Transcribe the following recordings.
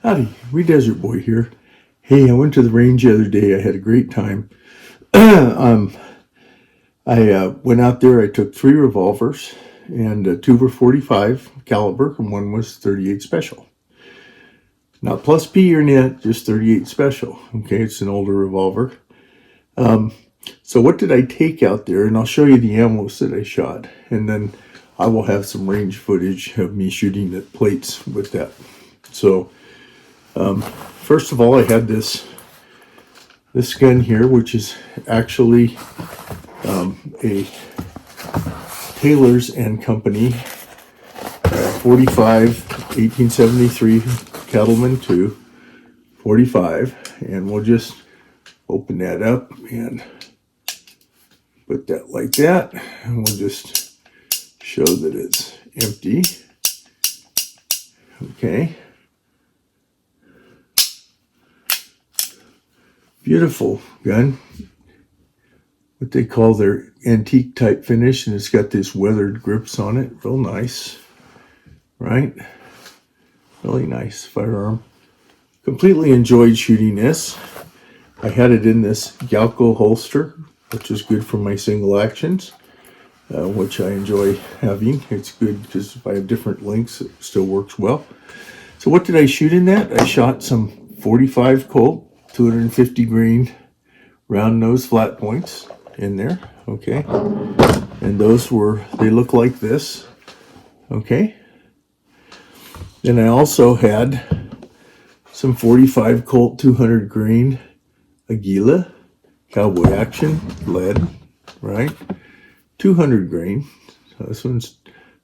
Howdy, Wee Desert Boy here. Hey, I went to the range the other day. I had a great time. I went out there. I took 3 revolvers, and 2 were 45 caliber, and 1 was 38 special. Not plus P or net, just 38 special. Okay, it's an older revolver. So what did I take out there? And I'll show you the ammos that I shot, and then I will have some range footage of me shooting at plates with that. So first of all, I had this gun here, which is actually a Taylor's and Company 45 1873 Cattleman II 45, and we'll just open that up and put that like that, and we'll just show that it's empty. Okay. Beautiful gun. What they call their antique type finish, and it's got these weathered grips on it. Real nice, right? Really nice firearm. Completely enjoyed shooting this. I had it in this Galco holster, which is good for my single actions, which I enjoy having. It's good because if I have different lengths, it still works well. So what did I shoot in that? I shot some 45 Colt 250 grain round nose flat points in there. Okay, and they look like this. Okay, then I also had some 45 Colt 200 grain Aguila Cowboy Action lead, right? 200 grain. So this one's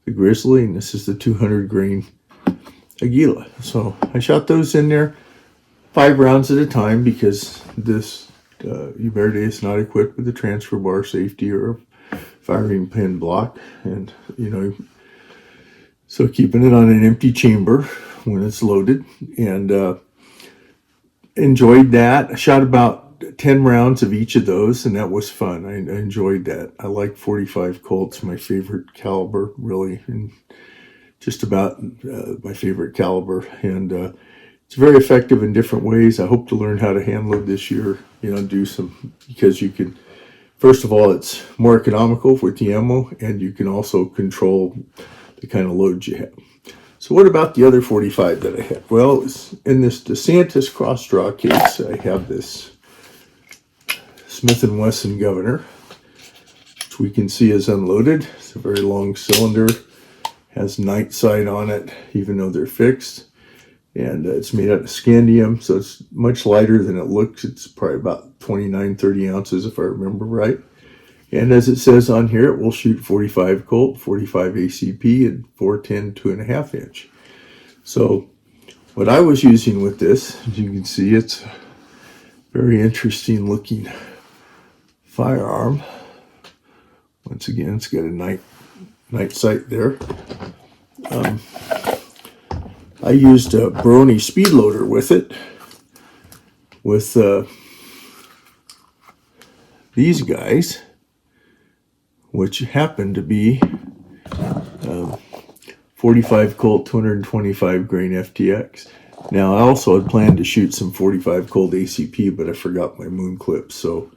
the Grizzly, and this is the 200 grain Aguila. So I shot those in there 5 rounds at a time, because this Uberti is not equipped with a transfer bar safety or a firing pin block, and so keeping it on an empty chamber when it's loaded, and enjoyed that. I shot about 10 rounds of each of those, and that was fun. I enjoyed that. I like 45 Colts, my favorite caliber, really, and just about my favorite caliber, and it's very effective in different ways. I hope to learn how to hand load this year, do some, because you can, first of all, it's more economical with the ammo, and you can also control the kind of loads you have. So what about the other 45 that I had? Well, in this DeSantis cross draw case, I have this Smith & Wesson Governor, which we can see is unloaded. It's a very long cylinder, has night sight on it, even though they're fixed. And it's made out of scandium, so it's much lighter than it looks. It's probably about 29, 30 ounces, if I remember right. And as it says on here, it will shoot 45 Colt, 45 ACP, and 410 2.5 inch. So what I was using with this, as you can see, it's a very interesting looking firearm. Once again, it's got a night sight there. I used a Baroni speed loader with it, with these guys, which happened to be 45 Colt 225 grain FTX. Now, I also had planned to shoot some 45 Colt ACP, but I forgot my moon clips, so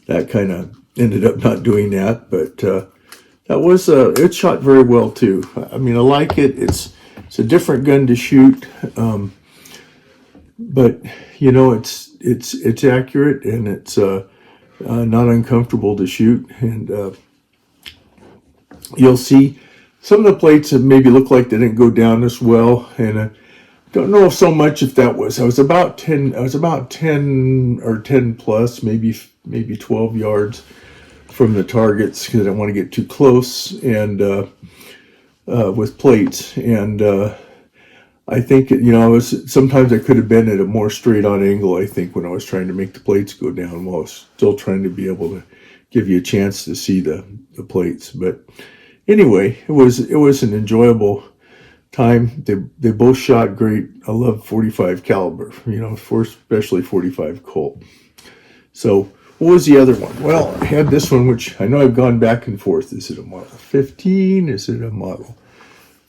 that kind of ended up not doing that. But that was it shot very well too. I mean, I like it. It's a different gun to shoot, but it's accurate, and it's not uncomfortable to shoot. And you'll see some of the plates that maybe look like they didn't go down as well, and I don't know so much if that was. I was about 10 or 10 plus, maybe 12 yards from the targets, because I don't want to get too close, and with plates, and I think sometimes I could have been at a more straight on angle, I think, when I was trying to make the plates go down, while I was still trying to be able to give you a chance to see the plates. But anyway, it was an enjoyable time. They both shot great. I love 45 caliber, especially 45 Colt. So what was the other one? Well, I had this one, which I know I've gone back and forth. Is it a Model 15? Is it a Model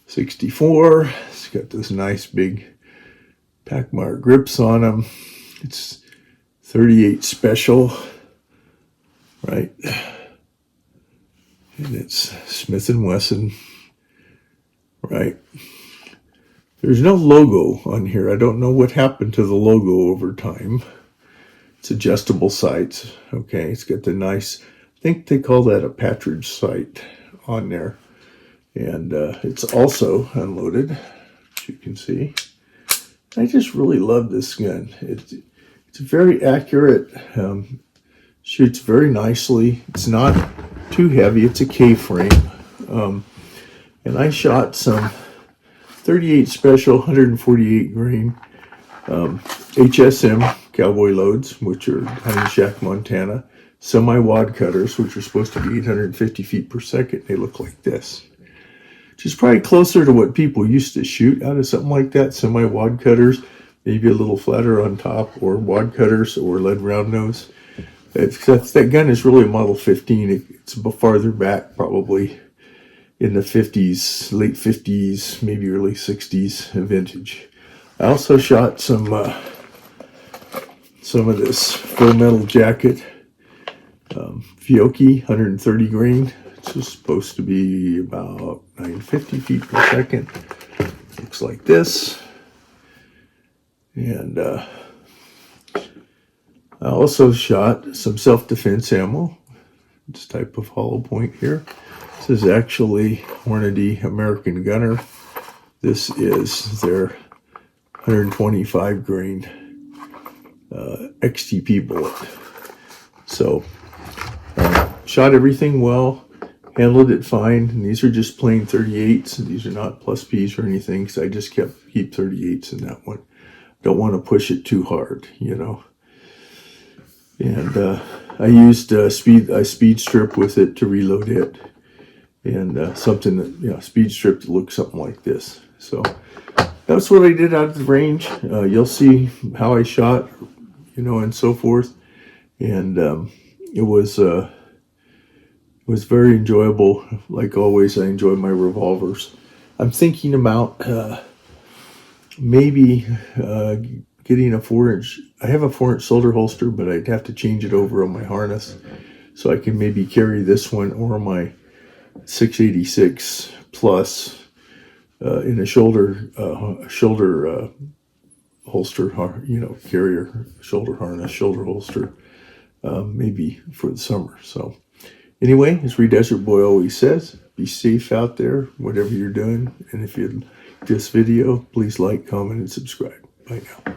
64? It's got this nice big Tackmar grips on them. It's 38 special, right? And it's Smith & Wesson, right? There's no logo on here. I don't know what happened to the logo over time. It's adjustable sights. Okay, it's got the nice, I think they call that a Partridge sight on there. And it's also unloaded, as you can see. I just really love this gun. It's very accurate, shoots very nicely. It's not too heavy. It's a K-frame. And I shot some 38 special 148 grain HSM cowboy loads, which are Hunting Shack, Montana, semi-wadcutters, which are supposed to be 850 feet per second. They look like this, which is probably closer to what people used to shoot out of something like that. Semi-wadcutters, maybe a little flatter on top, or wadcutters, or lead round nose. That gun is really a Model 15. It's farther back, probably in the 50s, late 50s, maybe early 60s vintage. I also shot some of this full metal jacket, Fiocchi 130 grain. It's supposed to be about 950 feet per second. Looks like this. And I also shot some self-defense ammo. This type of hollow point here. This is actually Hornady American Gunner. This is their 125 grain XTP bullet. So shot everything well, handled it fine. And these are just plain 38s. These are not plus Ps or anything, because I just keep 38s in that one. Don't want to push it too hard, you know. And I used speed strip with it to reload it, and something that, you know, speed strip to look something like this. So that's what I did out of the range. You'll see how I shot, you know, and so forth. And it was very enjoyable. Like always, I enjoy my revolvers. I'm thinking about maybe getting a 4-inch. I have a 4-inch shoulder holster, but I'd have to change it over on my harness, so I can maybe carry this one or my 686 plus in a shoulder holster, you know, carrier, shoulder harness, shoulder holster, maybe for the summer. So anyway, as Reed Desert Boy always says, be safe out there, whatever you're doing. And if you like this video, please like, comment, and subscribe. Bye now.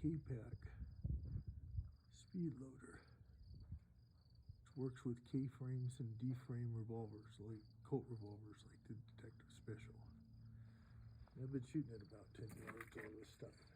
K-Pack speed loader. It works with K-frames and D-frame revolvers, like Colt revolvers, like the Detective Special. And I've been shooting at about 10 yards all this stuff.